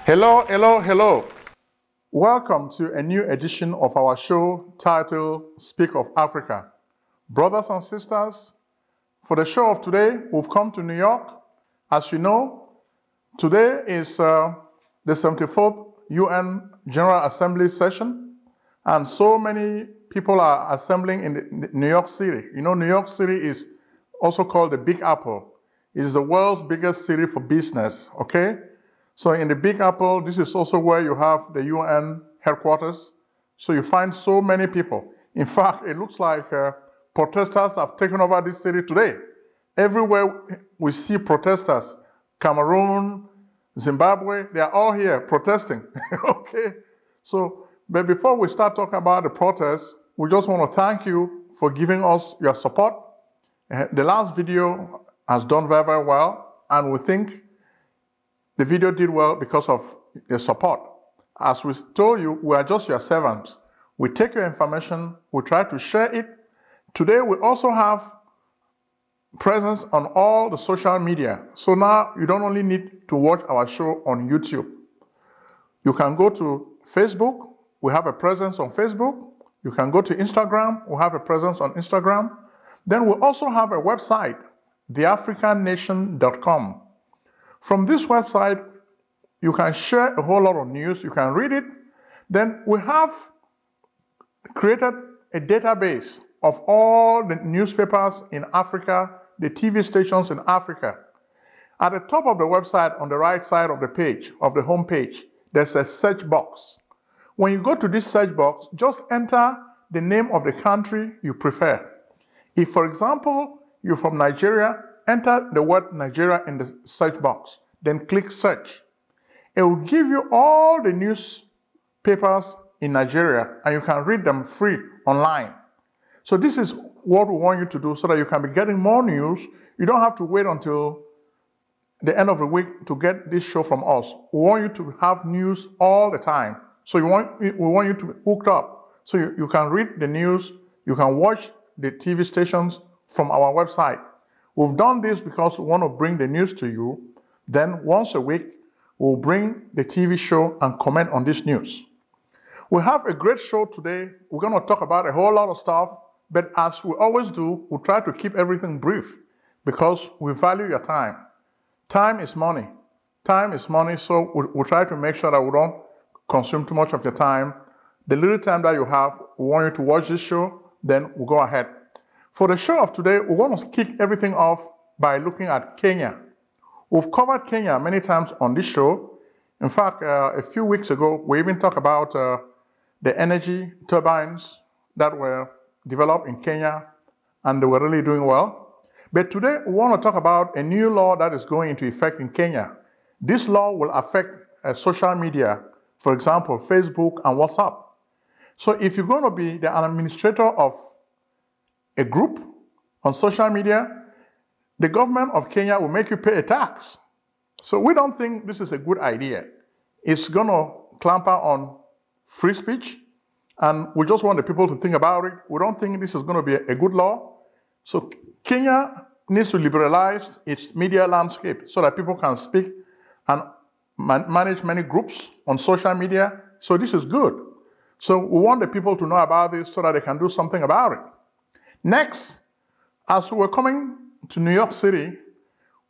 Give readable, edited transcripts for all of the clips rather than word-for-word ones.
Hello, hello, hello. Welcome to a new edition of our show titled Speak of Africa. Brothers and sisters, for the show of today, we've come to New York. As you know, today is the 74th UN General Assembly session, and so many people are assembling in New York City. You know, New York City is also called the Big Apple. It is the world's biggest city for business, okay? So in the Big Apple, this is also where you have the UN headquarters. So you find so many people. In fact, it looks like protesters have taken over this city today. Everywhere we see protesters, Cameroon, Zimbabwe, they are all here protesting, okay? So, but before we start talking about the protests, we just want to thank you for giving us your support. The last video has done very, very well, and we think the video did well because of the support. As we told you, we are just your servants. We take your information, we try to share it. Today, we also have presence on all the social media. So now you don't only need to watch our show on YouTube. You can go to Facebook. We have a presence on Facebook. You can go to Instagram. We have a presence on Instagram. Then we also have a website, theafricannation.com. From this website, you can share a whole lot of news. You can read it. Then we have created a database of all the newspapers in Africa, the TV stations in Africa. At the top of the website, on the right side of the page, of the home page, there's a search box. When you go to this search box, just enter the name of the country you prefer. If, for example, you're from Nigeria, enter the word Nigeria in the search box, then click search. It will give you all the newspapers in Nigeria, and you can read them free online. So this is what we want you to do so that you can be getting more news. You don't have to wait until the end of the week to get this show from us. We want you to have news all the time. So we want you to be hooked up. So you can read the news, you can watch the TV stations from our website. We've done this because we want to bring the news to you. Then once a week, we'll bring the TV show and comment on this news. We have a great show today. We're going to talk about a whole lot of stuff, but as we always do, we'll try to keep everything brief because we value your time. Time is money. Time is money, so we'll try to make sure that we don't consume too much of your time. The little time that you have, we want you to watch this show, then we'll go ahead. For the show of today, we're going to kick everything off by looking at Kenya. We've covered Kenya many times on this show. In fact, a few weeks ago, we even talked about the energy turbines that were developed in Kenya, and they were really doing well. But today, we want to talk about a new law that is going into effect in Kenya. This law will affect social media, for example, Facebook and WhatsApp. So if you're going to be an administrator of a group on social media, the government of Kenya will make you pay a tax. So we don't think this is a good idea. It's going to clamp on free speech, and we just want the people to think about it. We don't think this is going to be a good law. So Kenya needs to liberalize its media landscape so that people can speak and manage many groups on social media. So this is good. So we want the people to know about this so that they can do something about it. Next, as we were coming to New York City,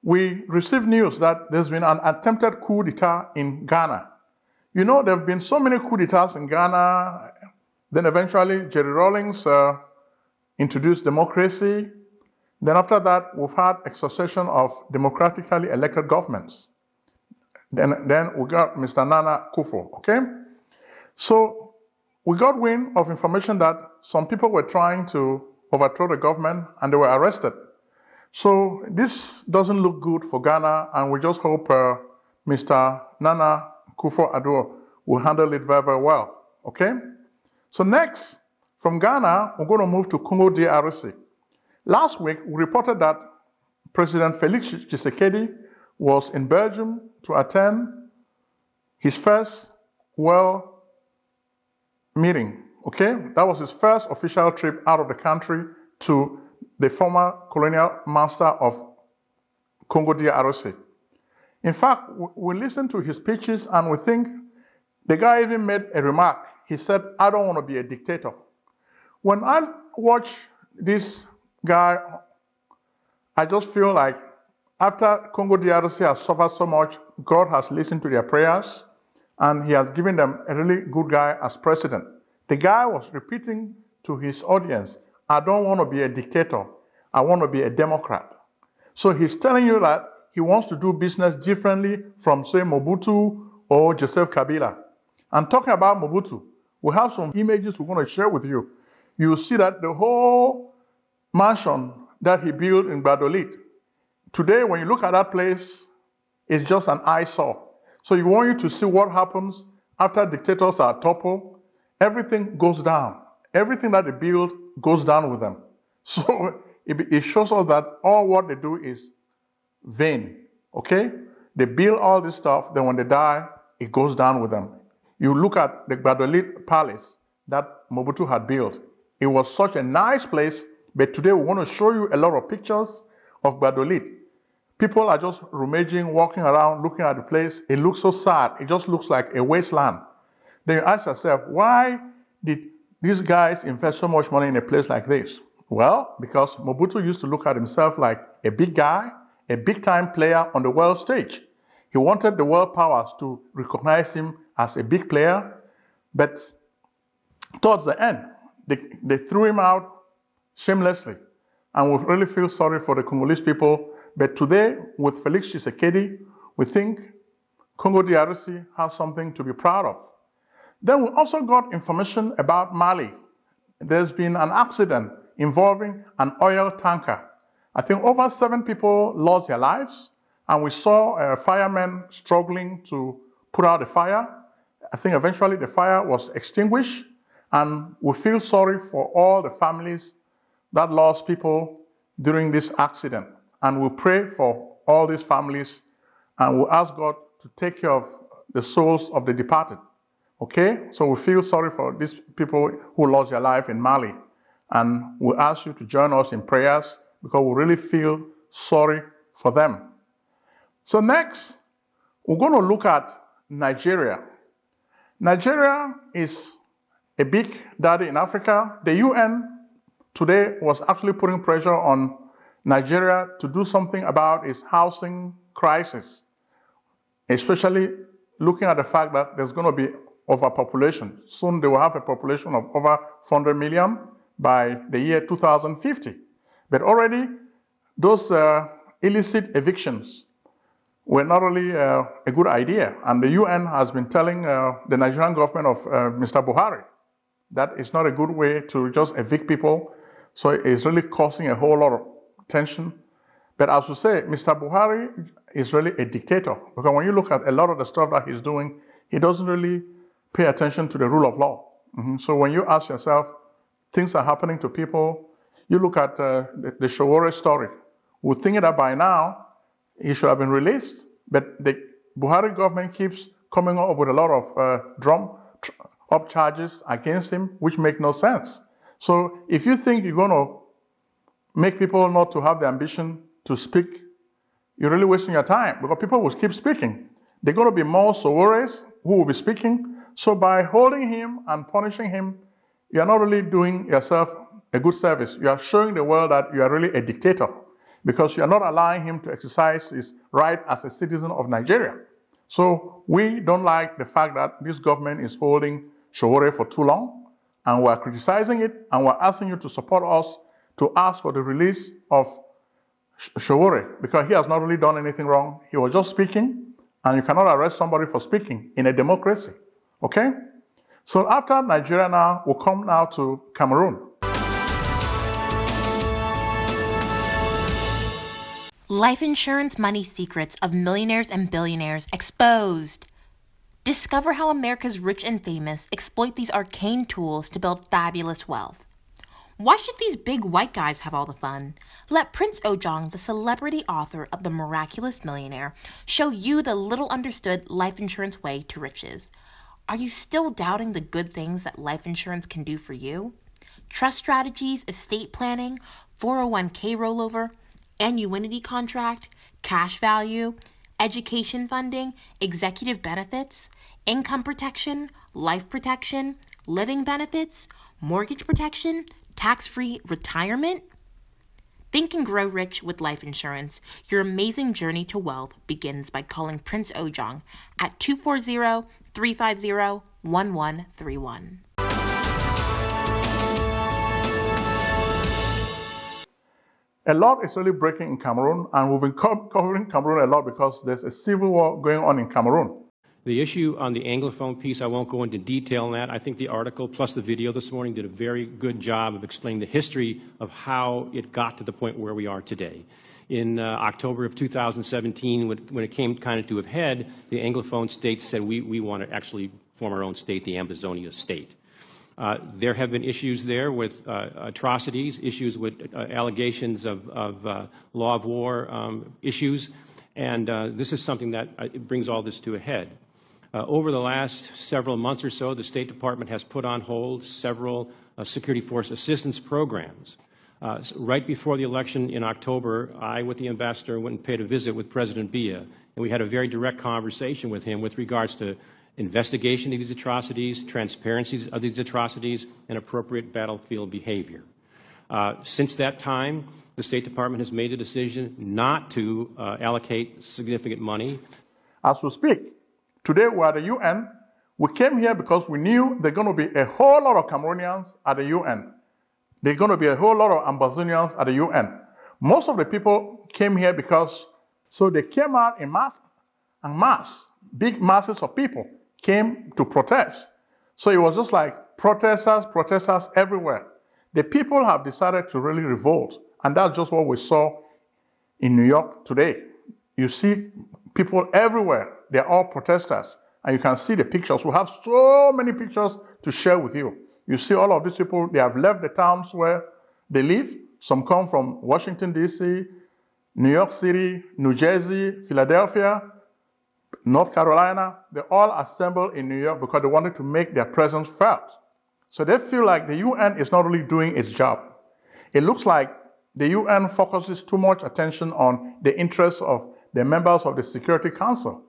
we received news that there's been an attempted coup d'etat in Ghana. You know, there have been so many coup d'etats in Ghana. Then eventually, Jerry Rawlings introduced democracy. Then after that, we've had a succession of democratically elected governments. Then we got Mr. Nana Akufo, okay? So we got wind of information that some people were trying to overthrow the government and they were arrested. So this doesn't look good for Ghana, and we just hope Mr. Nana Akufo-Addo will handle it very, very well, okay? So next, from Ghana, we're going to move to Congo DRC. Last week, we reported that President Felix Tshisekedi was in Belgium to attend his first World meeting, okay? That was his first official trip out of the country to the former colonial master of Congo DRC. In fact, we listen to his speeches and we think the guy even made a remark. He said, I don't want to be a dictator. When I watch this guy, I just feel like after Congo DRC has suffered so much, God has listened to their prayers and he has given them a really good guy as president. The guy was repeating to his audience, I don't want to be a dictator. I want to be a Democrat. So he's telling you that he wants to do business differently from, say, Mobutu or Joseph Kabila. And talking about Mobutu, we have some images we're going to share with you. You will see that the whole mansion that he built in Badolite, today when you look at that place, it's just an eyesore. So you want you to see what happens after dictators are toppled. Everything goes down. Everything that they build goes down with them. So it shows us that all what they do is vain, okay? They build all this stuff, then when they die, it goes down with them. You look at the Badolite Palace that Mobutu had built. It was such a nice place, but today we want to show you a lot of pictures of Badolite. People are just rummaging, walking around, looking at the place. It looks so sad. It just looks like a wasteland. Then you ask yourself, why did these guys invest so much money in a place like this? Well, because Mobutu used to look at himself like a big guy, a big-time player on the world stage. He wanted the world powers to recognize him as a big player, but towards the end, they threw him out shamelessly. And we really feel sorry for the Congolese people. But today, with Felix Tshisekedi, we think Congo DRC has something to be proud of. Then we also got information about Mali. There's been an accident involving an oil tanker. I think over 7 people lost their lives, and we saw firemen struggling to put out the fire. I think eventually the fire was extinguished, and we feel sorry for all the families that lost people during this accident. And we pray for all these families, and we ask God to take care of the souls of the departed. Okay? So we feel sorry for these people who lost their life in Mali. And we ask you to join us in prayers because we really feel sorry for them. So next, we're going to look at Nigeria. Nigeria is a big daddy in Africa. The UN today was actually putting pressure on Nigeria to do something about its housing crisis, especially looking at the fact that there's going to be overpopulation. Soon they will have a population of over 400 million by the year 2050. But already those illicit evictions were not really a good idea. And the UN has been telling the Nigerian government of Mr. Buhari that it's not a good way to just evict people. So it's really causing a whole lot of tension. But as we say, Mr. Buhari is really a dictator. Because when you look at a lot of the stuff that he's doing, he doesn't really pay attention to the rule of law. So when you ask yourself, things are happening to people, you look at the Showore story. We're thinking that by now, he should have been released, but the Buhari government keeps coming up with a lot of drum-up charges against him, which make no sense. So if you think you're going to make people not to have the ambition to speak, you're really wasting your time because people will keep speaking. There are going to be more Sowores who will be speaking. So by holding him and punishing him, you're not really doing yourself a good service. You are showing the world that you are really a dictator because you are not allowing him to exercise his right as a citizen of Nigeria. So we don't like the fact that this government is holding Showore for too long, and we're criticizing it, and we're asking you to support us to ask for the release of Showore because he has not really done anything wrong. He was just speaking, and you cannot arrest somebody for speaking in a democracy. Okay? So after Nigeria now, we'll come now to Cameroon. Life insurance money secrets of millionaires and billionaires exposed. Discover how America's rich and famous exploit these arcane tools to build fabulous wealth. Why should these big white guys have all the fun? Let Prince Ojong, the celebrity author of The Miraculous Millionaire, show you the little understood life insurance way to riches. Are you still doubting the good things that life insurance can do for you? Trust strategies, estate planning, 401k rollover, annuity contract, cash value, education funding, executive benefits, income protection, life protection, living benefits, mortgage protection, tax-free retirement. Think and grow rich with life insurance. Your amazing journey to wealth begins by calling Prince Ojong at 240-350-1131. A lot is really breaking in Cameroon, and we've been covering Cameroon a lot because there's a civil war going on in Cameroon. The issue on the Anglophone piece, I won't go into detail on that. I think the article plus the video this morning did a very good job of explaining the history of how it got to the point where we are today. In October of 2017, when it came kind of to a head, the Anglophone states said we want to actually form our own state, the Ambazonia state. There have been issues there with atrocities, issues with allegations of law of war issues, and this is something that it brings all this to a head. Over the last several months or so, the State Department has put on hold several security force assistance programs. Right before the election in October, I, with the ambassador, went and paid a visit with President Biya, and we had a very direct conversation with him with regards to investigation of these atrocities, transparency of these atrocities, and appropriate battlefield behavior. Since that time, the State Department has made a decision not to allocate significant money. As we speak, today we are at the UN. We came here because we knew there are going to be a whole lot of Cameroonians at the UN. There are going to be a whole lot of Ambazonians at the UN. Most of the people came here because, so they came out in mass, big masses of people came to protest. So it was just like protesters everywhere. The people have decided to really revolt, and that's just what we saw in New York today. You see people everywhere. They're all protesters, and you can see the pictures. We have so many pictures to share with you. You see all of these people, they have left the towns where they live. Some come from Washington, D.C., New York City, New Jersey, Philadelphia, North Carolina. They all assembled in New York because they wanted to make their presence felt. So they feel like the UN is not really doing its job. It looks like the UN focuses too much attention on the interests of the members of the Security Council.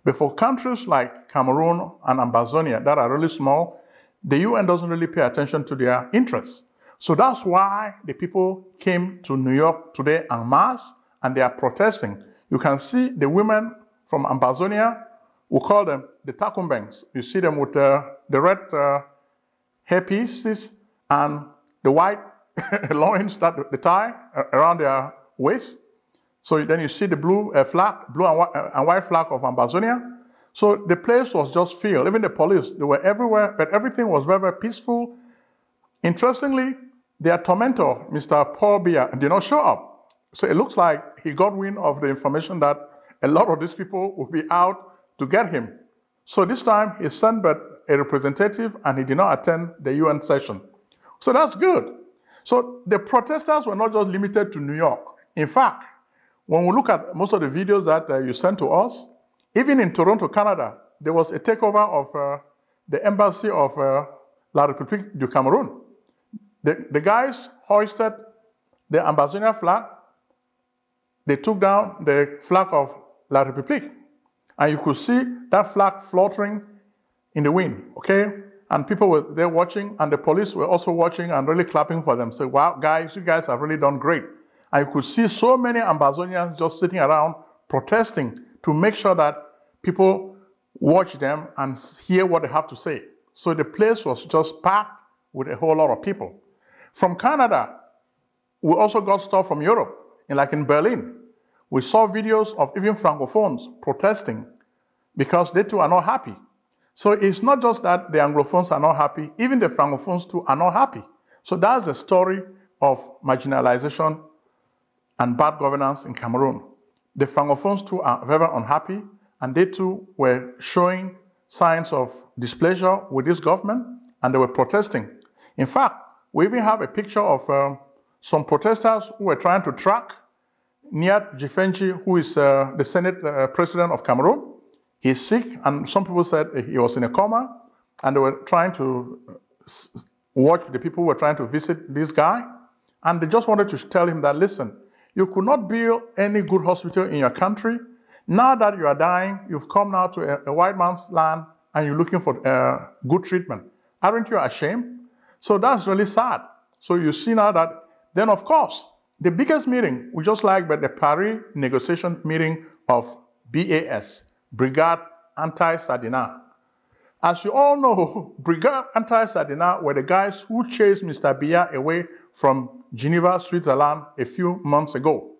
But for countries like Cameroon and Ambazonia that are really small, the UN doesn't really pay attention to their interests. So that's why the people came to New York today en masse, and they are protesting. You can see the women from Ambazonia, we call them the takumbengs. You see them with the red hair pieces and the white loins, that the tie around their waist. So then you see the blue flag, blue and white flag of Ambazonia. So the place was just filled. Even the police, they were everywhere, but everything was very, very peaceful. Interestingly, their tormentor, Mr. Biya, did not show up. So it looks like he got wind of the information that a lot of these people will be out to get him. So this time he sent but a representative, and he did not attend the UN session. So that's good. So the protesters were not just limited to New York. In fact, when we look at most of the videos that you sent to us, even in Toronto, Canada, there was a takeover of the embassy of La République du Cameroun. The guys hoisted the Ambazonia flag. They took down the flag of La République. And you could see that flag fluttering in the wind, okay? And people were there watching, and the police were also watching and really clapping for them. So, wow, guys, you guys have really done great. And you could see so many Ambazonians just sitting around protesting to make sure that people watch them and hear what they have to say. So the place was just packed with a whole lot of people. From Canada, we also got stuff from Europe, like in Berlin. We saw videos of even Francophones protesting because they too are not happy. So it's not just that the Anglophones are not happy, even the Francophones too are not happy. So that's the story of marginalization and bad governance in Cameroon. The Francophones too are very unhappy, and they too were showing signs of displeasure with this government, and they were protesting. In fact, we even have a picture of some protesters who were trying to track Niat Jifenji, who is the Senate president of Cameroon. He's sick, and some people said he was in a coma, and they were trying to watch the people who were trying to visit this guy, and they just wanted to tell him that, listen, you could not build any good hospital in your country. Now that you are dying, you've come now to a white man's land and you're looking for good treatment. Aren't you ashamed? So that's really sad. So you see now that, then of course, the biggest meeting, we just like the Paris negotiation meeting of BAS, Brigade Anti-Sardina. As you all know, Brigade Anti-Sardina were the guys who chased Mr. Biya away from Geneva, Switzerland a few months ago.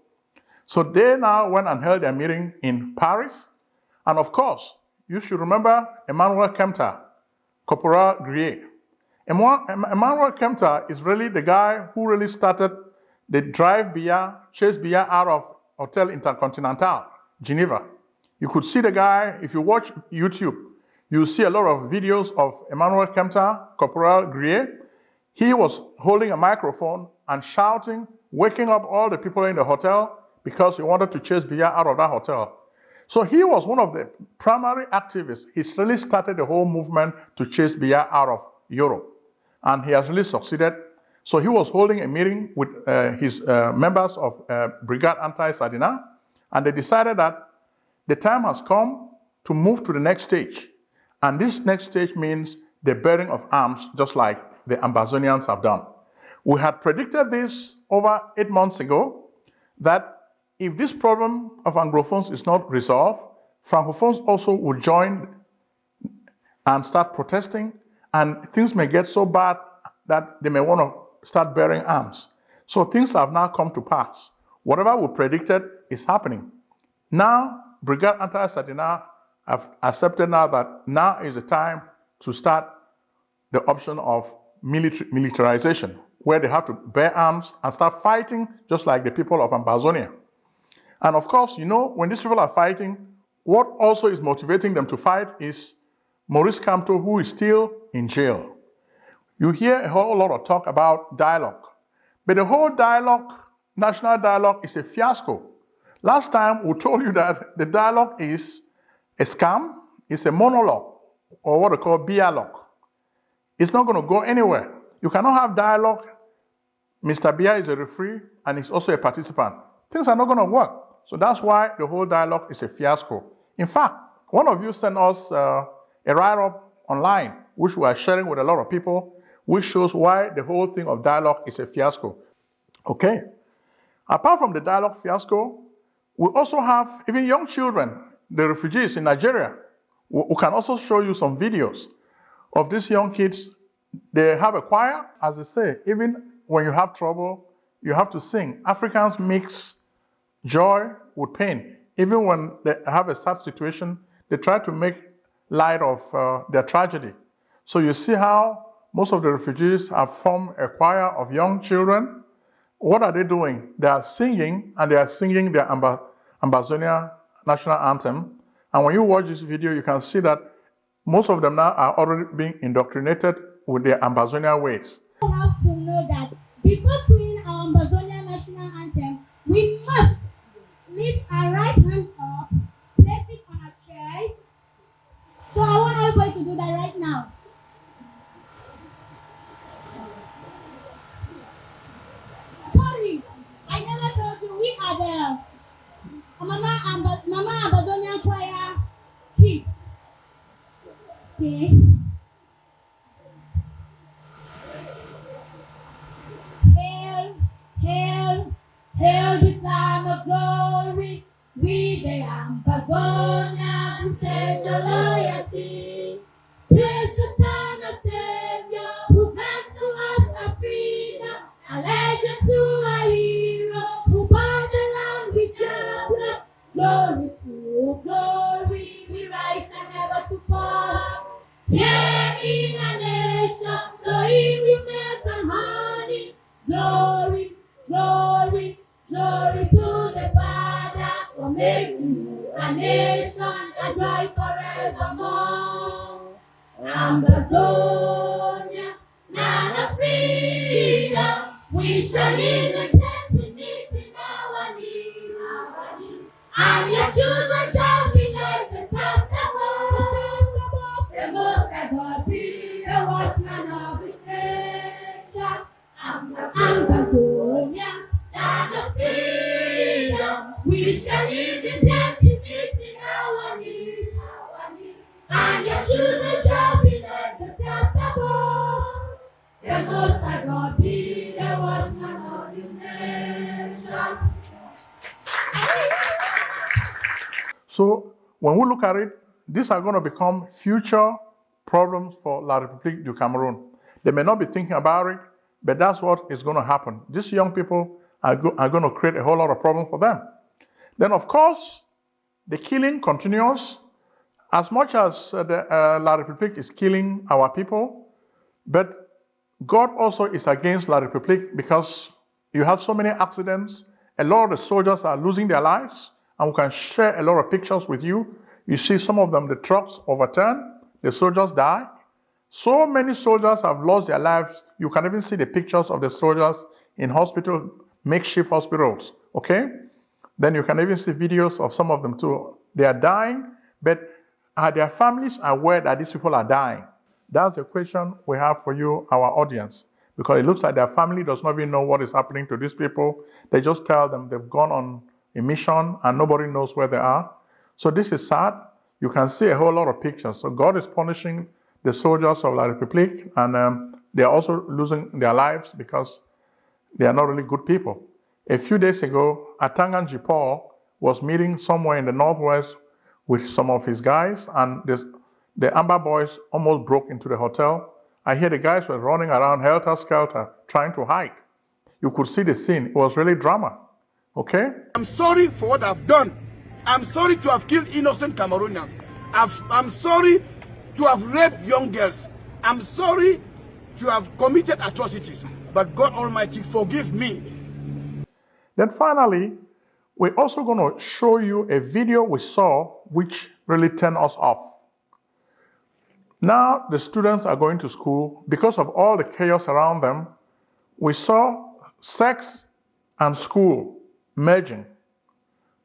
So they now went and held their meeting in Paris. And of course, you should remember Emmanuel Kempter, Corporal Grier. Emmanuel Kempter is really the guy who really started the drive Biya, chase Biya out of Hotel Intercontinental, Geneva. You could see the guy, if you watch YouTube, you'll see a lot of videos of Emmanuel Kempter, Corporal Grier. He was holding a microphone and shouting, waking up all the people in the hotel because he wanted to chase Biya out of that hotel. So he was one of the primary activists. He's really started the whole movement to chase Biya out of Europe. And he has really succeeded. So he was holding a meeting with his members of Brigade Anti-Sardina, and they decided that the time has come to move to the next stage. And this next stage means the bearing of arms, just like the Ambazonians have done. We had predicted this over 8 months ago, that if this problem of Anglophones is not resolved, Francophones also will join and start protesting, and things may get so bad that they may want to start bearing arms. So things have now come to pass. Whatever we predicted is happening. Now, Brigade Anti-Sardina have accepted now that now is the time to start the option of militarization, where they have to bear arms and start fighting just like the people of Ambazonia. And of course, you know, when these people are fighting, what also is motivating them to fight is Maurice Kamto, who is still in jail. You hear a whole lot of talk about dialogue, but the whole dialogue, national dialogue, is a fiasco. Last time we told you that the dialogue is a scam, it's a monologue, or what they call Biya-logue. It's not going to go anywhere. You cannot have dialogue. Mr. Biya is a referee and he's also a participant. Things are not going to work. So that's why the whole dialogue is a fiasco. In fact, one of you sent us a write-up online, which we are sharing with a lot of people, which shows why the whole thing of dialogue is a fiasco. Okay. Apart from the dialogue fiasco, we also have even young children, the refugees in Nigeria. We can also show you some videos of these young kids. They have a choir, as they say, even when you have trouble, you have to sing. Africans mix joy with pain. Even when they have a sad situation, they try to make light of their tragedy. So you see how most of the refugees have formed a choir of young children. What are they doing? They are singing, and they are singing their Ambazonia national anthem. And when you watch this video, you can see that most of them now are already being indoctrinated with their Ambazonia ways. You have to know that before doing our Ambazonia national anthem, we must lift our right hand up, place it on our chest. So I want everybody to do that right now. Sorry, I never told you we are the Mama Ambazonia choir kids. Okay. Hail, hail, hail the Son of Glory. We the Ambazonia who pledge your loyalty. Praise the Son of Savior who grants to us a freedom, a legend to a hero who bought the land with your blood. Glory to glory, we rise and never to fall. Here in a nation, flowing with milk and honey. Glory, glory, glory to the Father for making you a nation and joy forevermore. Ambazonia, land of freedom, we shall live in plenty in our need. And your children shall be like the stars above. The Most High God be the watchman of his nation. Ambazonia, land of freedom, we shall live in plenty Most High God be the watchman of this nation. So when we look at it, these are going to become future problems for La République du Cameroon. They may not be thinking about it, but that's what is going to happen. These young people are going to create a whole lot of problems for them. Then, of course, the killing continues. As much as La République is killing our people, but God also is against La République because you have so many accidents. A lot of the soldiers are losing their lives, and we can share a lot of pictures with you. You see some of them, the trucks overturn, the soldiers die. So many soldiers have lost their lives. You can even see the pictures of the soldiers in hospital, makeshift hospitals, okay? Then you can even see videos of some of them too. They are dying, but are their families aware that these people are dying? That's the question we have for you, our audience, because it looks like their family does not even know what is happening to these people. They just tell them they've gone on a mission and nobody knows where they are. So this is sad. You can see a whole lot of pictures. So God is punishing the soldiers of La République, and they are also losing their lives because they are not really good people. A few days ago, Atanganji Paul was meeting somewhere in the northwest with some of his guys, and the Amber boys almost broke into the hotel. I hear the guys were running around helter-skelter, trying to hide. You could see the scene. It was really drama. Okay? I'm sorry for what I've done. I'm sorry to have killed innocent Cameroonians. I'm sorry to have raped young girls. I'm sorry to have committed atrocities. But God Almighty, forgive me. Then finally, we're also going to show you a video we saw which really turned us off. Now the students are going to school. Because of all the chaos around them, we saw sex and school merging.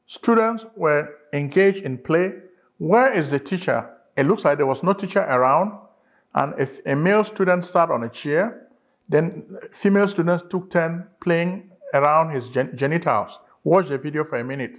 Students were engaged in play. Where is the teacher? It looks like there was no teacher around, and if a male student sat on a chair, then female students took turn playing around his genitals. Watch the video for a minute.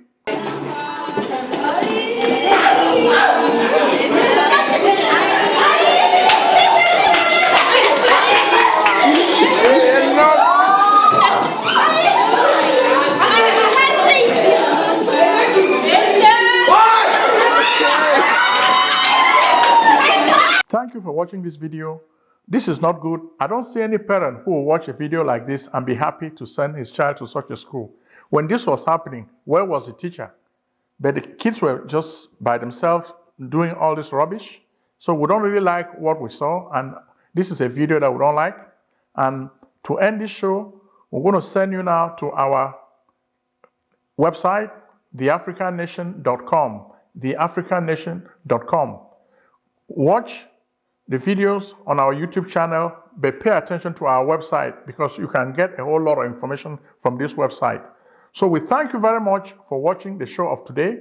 Thank you for watching this video. This is not good. I don't see any parent who will watch a video like this and be happy to send his child to such a school. When this was happening, where was the teacher? But the kids were just by themselves doing all this rubbish. So we don't really like what we saw, and this is a video that we don't like. And to end this show, we're going to send you now to our website, theafricannation.com, theafricannation.com. Watch the videos on our YouTube channel, but pay attention to our website because you can get a whole lot of information from this website. So we thank you very much for watching the show of today,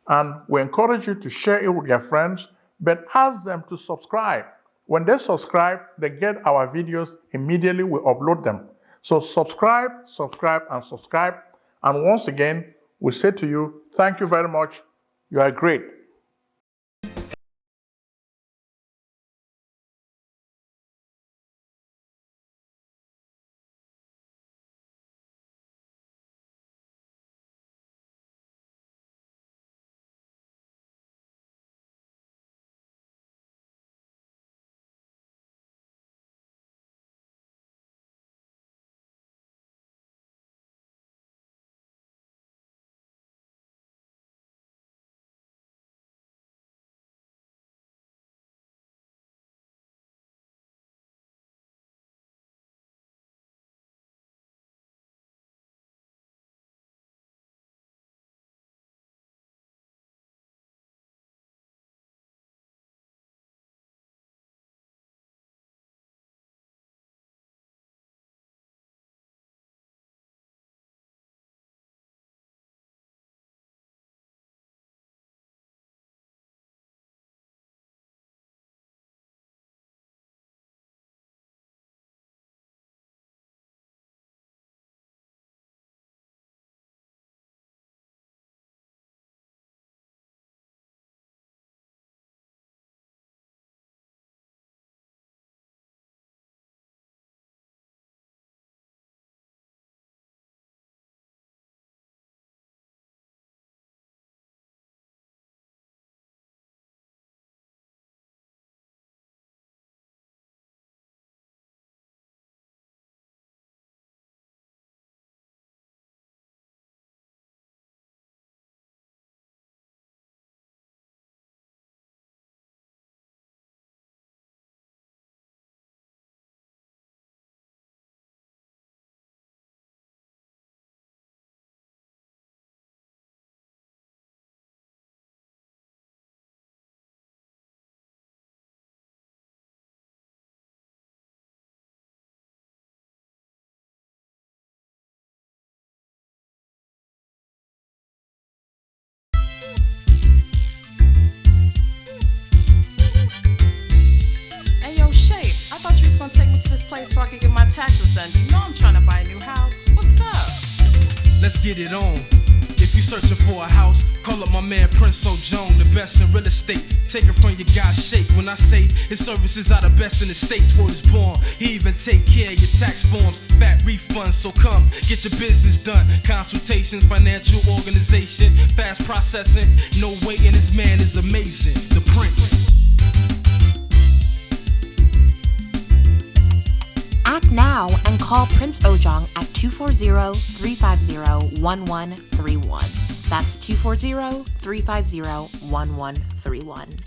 and we encourage you to share it with your friends, but ask them to subscribe. When they subscribe, they get our videos immediately we upload them. So subscribe, subscribe, and subscribe. And once again, we say to you, thank you very much. You are great. in so I can get my taxes done. You know I'm trying to buy a new house. What's up? Let's get it on. If you're searching for a house, call up my man Prince Ojong, the best in real estate. Take it from your guy's shake. When I say his services are the best in the states, word is born. He even take care of your tax forms, fat refunds. So come, get your business done. Consultations, financial organization, fast processing, no waiting. This man is amazing. The Prince. Act now and call Prince Ojong at 240-350-1131. That's 240-350-1131.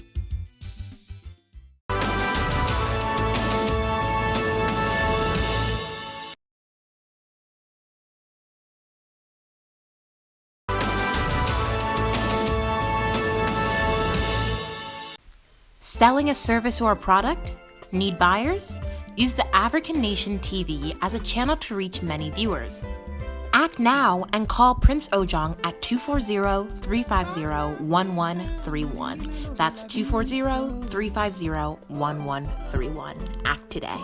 Selling a service or a product? Need buyers? Use the African Nation TV as a channel to reach many viewers. Act now and call Prince Ojong at 240-350-1131. That's 240-350-1131. Act today.